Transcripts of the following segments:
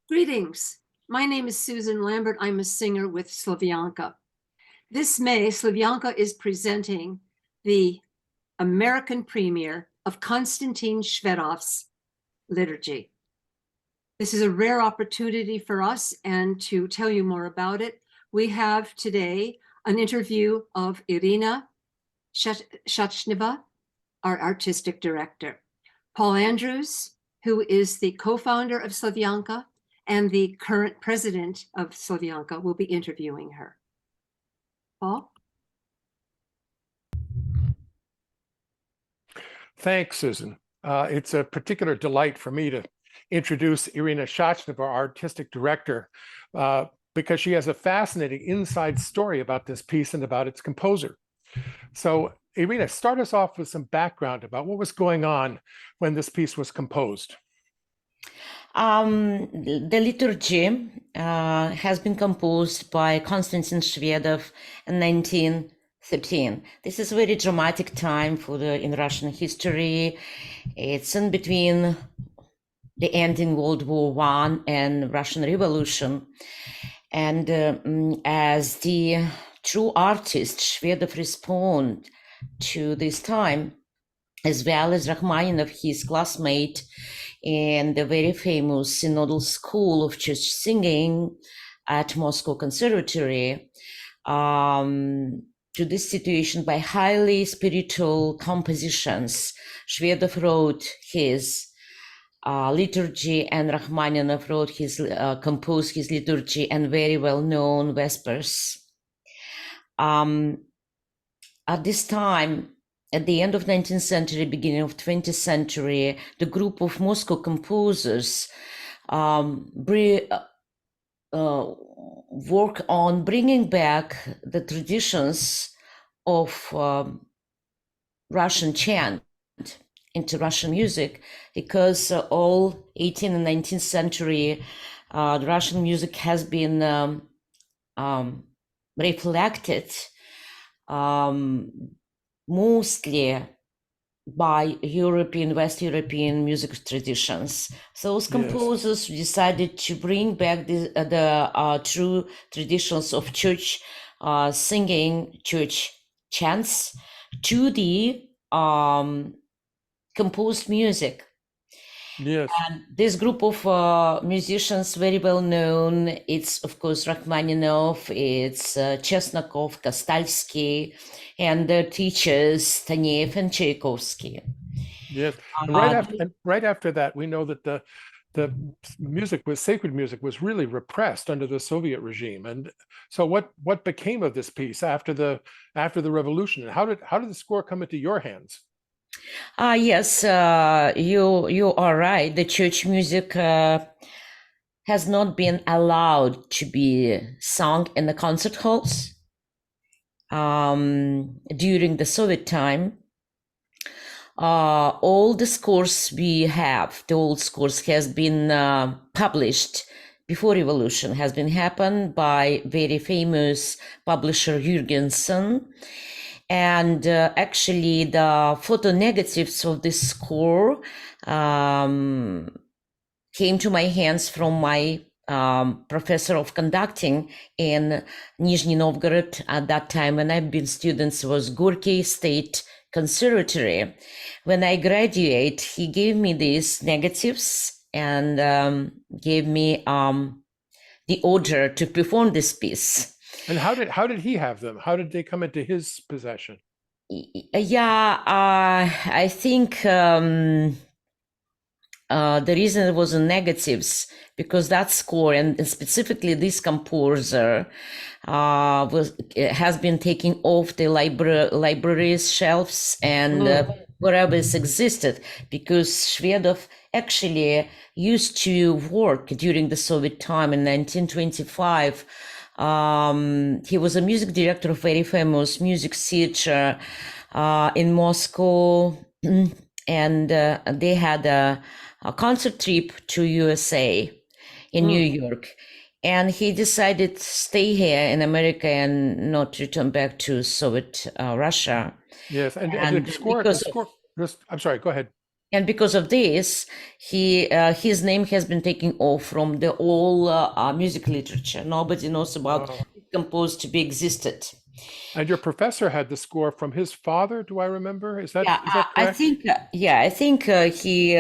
Greetings. My name is Susan Lambert. I'm a singer with Slavyanka. This May, Slavyanka is presenting the American premiere of Konstantin Shvedov's Liturgy. This is a rare opportunity for us, and to tell you more about it, we have today an interview of Irina Shachneva, our artistic director. Paul Andrews, who is the co-founder of Slavyanka and the current president of Slavyanka, will be interviewing her. Paul? Thanks, Susan. It's a particular delight for me to introduce Irina Shachneva, our artistic director, because she has a fascinating inside story about this piece and about its composer. So, Irina, start us off with some background about what was going on when this piece was composed. The liturgy has been composed by Konstantin Shvedov in 1913. This is a very dramatic time in Russian history. It's in between the ending World War I and Russian Revolution. And as the true artist, Shvedov responded to this time, as well as Rachmaninoff, his classmate, in the very famous Synodal School of Church Singing at Moscow Conservatory, to this situation by highly spiritual compositions. Shvedov wrote his liturgy, and Rachmaninoff composed his liturgy and very well-known Vespers. At this time, at the end of 19th century, beginning of 20th century, the group of Moscow composers work on bringing back the traditions of Russian chant into Russian music, because all 18th and 19th century the Russian music has been reflected mostly by West European music traditions. So those composers decided to bring back the true traditions of church singing, church chants to the composed music. Yes. And this group of musicians, very well known, it's of course Rachmaninoff, it's Chesnakov, Kostalsky, and their teachers Taneyev and Tchaikovsky. Yes, and right after that, we know that the sacred music was really repressed under the Soviet regime. And so, what became of this piece after the revolution, and how did the score come into your hands? Yes, you are right. The church music has not been allowed to be sung in the concert halls during the Soviet time. All the scores we have, the old scores, has been published before revolution, has been happened by very famous publisher Jürgensen. And actually, the photo negatives of this score came to my hands from my professor of conducting in Nizhny Novgorod. At that time, when I've been students, was Gorky State Conservatory. When I graduate, he gave me these negatives and gave me the order to perform this piece. And how did he have them? How did they come into his possession? Yeah, I think the reason it was in negatives, because that score and specifically this composer has been taken off the libraries shelves and wherever it's existed, because Shvedov actually used to work during the Soviet time in 1925. He was a music director of very famous music theater in Moscow, and they had a concert trip to USA in New York, and he decided to stay here in America and not return back to Soviet Russia. Yes, and the score. I'm sorry. Go ahead. And because of this, his name has been taken off from the all music literature. Nobody knows about Oh. composed to be existed. And your professor had the score from his father, do I remember? Is that Yeah, I correct? think he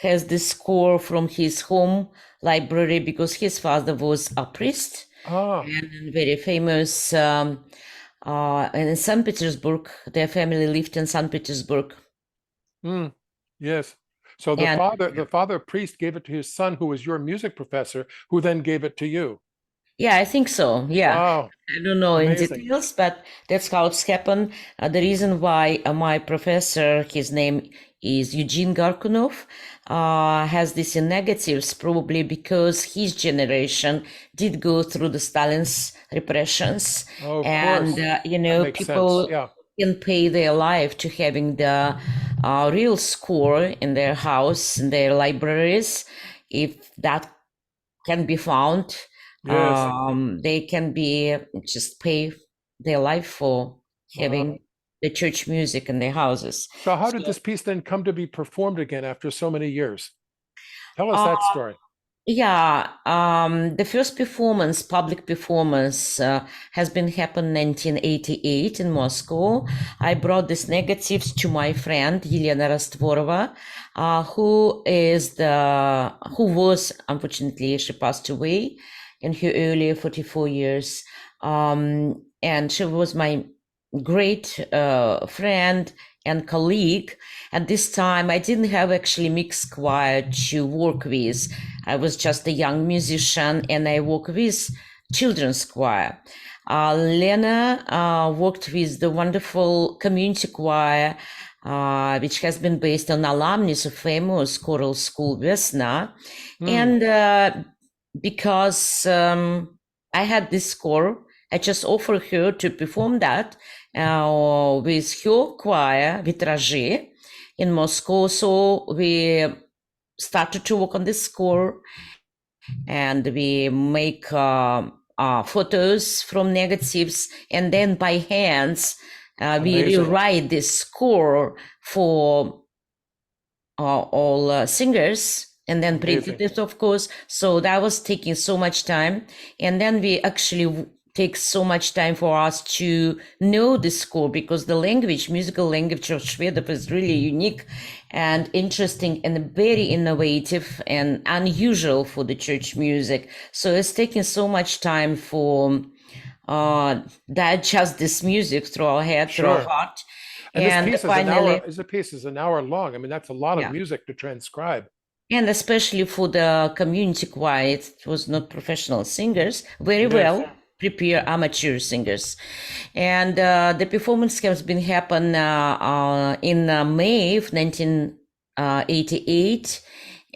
has this score from his home library because his father was a priest Ah, and very famous. And in St. Petersburg, their family lived in St. Petersburg. yes. So And the father priest gave it to his son, who was your music professor, who then gave it to you. yeah, I think so. Yeah. Wow, I don't know in amazing. details, but that's how it's happened. The reason why my professor, his name is Eugene Garkunov, has this in negatives, probably because his generation did go through the Stalin's repressions. Oh, of And, course. That makes sense. people Yeah. can pay their life to having the real score in their house, in their libraries. If that can be found, Yes. they can be just pay their life for Wow. having the church music in their houses. So how did So, this piece then come to be performed again after so many years? Tell us uh, that story. yeah, the first performance, public performance, has been happened 1988 in Moscow. I brought these negatives to my friend Yelena Rastvorova, who was, unfortunately, she passed away in her early 44 years. And she was my great friend and colleague. At this time, I didn't have actually mixed choir to work with. I was just a young musician and I worked with children's choir. Lena worked with the wonderful community choir, which has been based on alumnus of famous choral school Vesna. And because I had this score, I just offered her to perform that with her choir, Liturgy, in Moscow. So we started to work on this score and we make photos from negatives, and then by hands, we Amazing. rewrite this score for all singers and then printed it, of course. So that was taking so much time. And then we actually take so much time for us to know the score because the language, musical language of Shvedov is really unique and interesting and very innovative and unusual for the church music. So it's taking so much time for digest this music through our head, through our Sure. heart. And this piece is an finally, hour, piece is an hour long. I mean, that's a lot yeah. of music to transcribe. And especially for the community choir, it was not professional singers, very Yes. well prepared amateur singers. And the performance has been happen in May of 1988.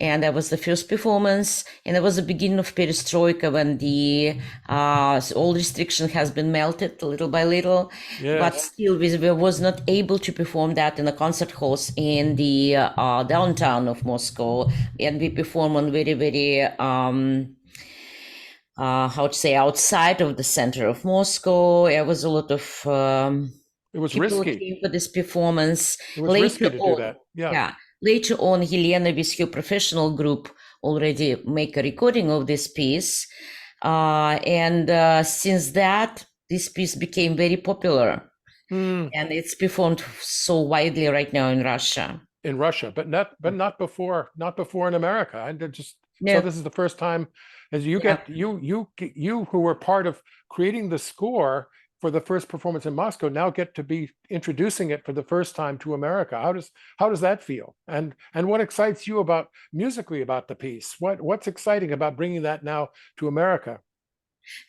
And that was the first performance. And it was the beginning of perestroika when the all restriction has been melted little by little. Yes. But still, we was not able to perform that in the concert halls in the downtown of Moscow. And we perform on very, very, how to say, outside of the center of Moscow. It was a lot of It was people risky. came for this performance. It was risky to do that. Yeah. Later on, Helena with her professional group already make a recording of this piece. And since that, this piece became very popular. And it's performed so widely right now in Russia. In Russia, but not before in America. And so this is the first time as you who were part of creating the score for the first performance in Moscow now get to be introducing it for the first time to America. How does that feel? And what excites you musically about the piece? What's exciting about bringing that now to America?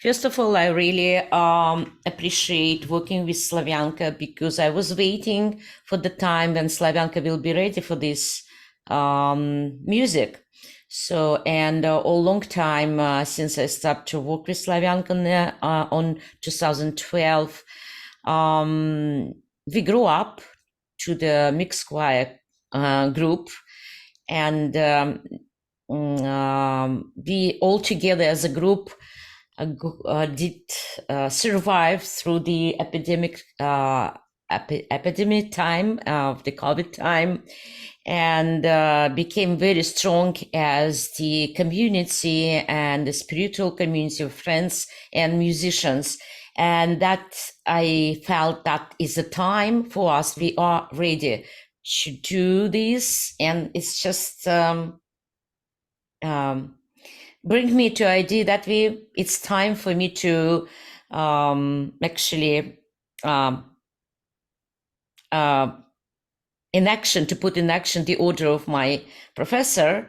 First of all, I really appreciate working with Slavyanka because I was waiting for the time when Slavyanka will be ready for this music. So, and a long time since I started to work with Slavyanka on 2012, we grew up to the mixed choir group, and we all together as a group did survive through the epidemic time of the COVID time, and became very strong as the community and the spiritual community of friends and musicians. And that I felt that is a time for us. We are ready to do this, and it's just bring me to idea that it's time for me to actually put in action the order of my professor.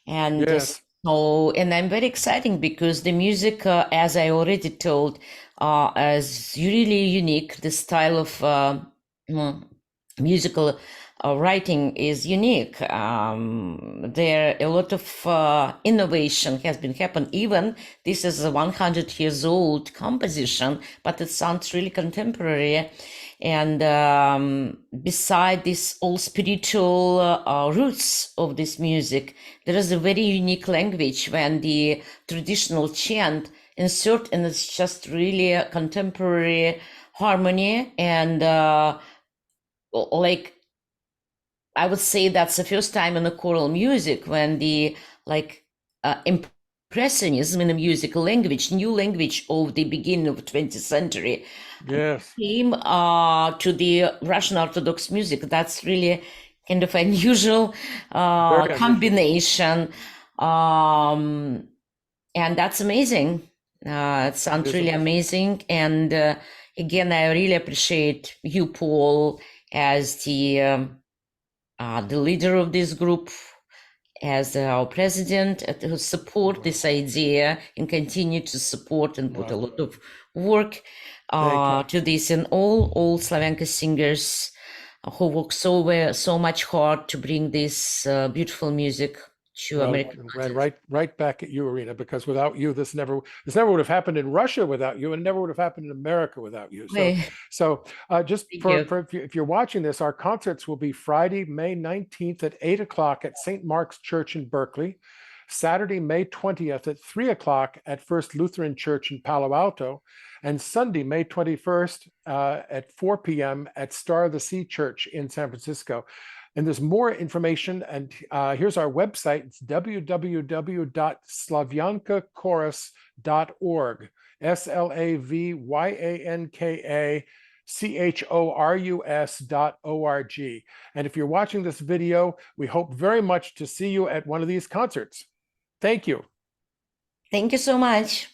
And Yes. and I'm very excited because the music, as I already told, is really unique. The style of musical writing is unique. There a lot of innovation has been happened. Even this is a 100 years old composition, but it sounds really contemporary. And beside this all spiritual roots of this music, there is a very unique language when the traditional chant insert, and it's just really a contemporary harmony. And like, I would say that's the first time in the choral music when the impressionism in the musical language, new language of the beginning of the 20th century, Yes. came to the Russian Orthodox music. That's really kind of unusual Very unusual. combination. And that's amazing. It sounds is really amazing. And again, I really appreciate you, Paul, as the leader of this group, as our president, who support this idea and continue to support and put a lot of work to this, and all Slavyanka singers who work so much hard to bring this beautiful music to American. And right back at you, Irina, because without you, this never would have happened in Russia without you, and it never would have happened in America without you. So just if you're watching this, our concerts will be Friday, May 19th at 8 o'clock at St. Mark's Church in Berkeley, Saturday, May 20th at 3 o'clock at First Lutheran Church in Palo Alto, and Sunday, May 21st at 4 p.m. at Star of the Sea Church in San Francisco. And there's more information, and here's our website. It's www.slavyankakorus.org, SLAVYANKACHORUS.org. And if you're watching this video, we hope very much to see you at one of these concerts. Thank you. Thank you so much.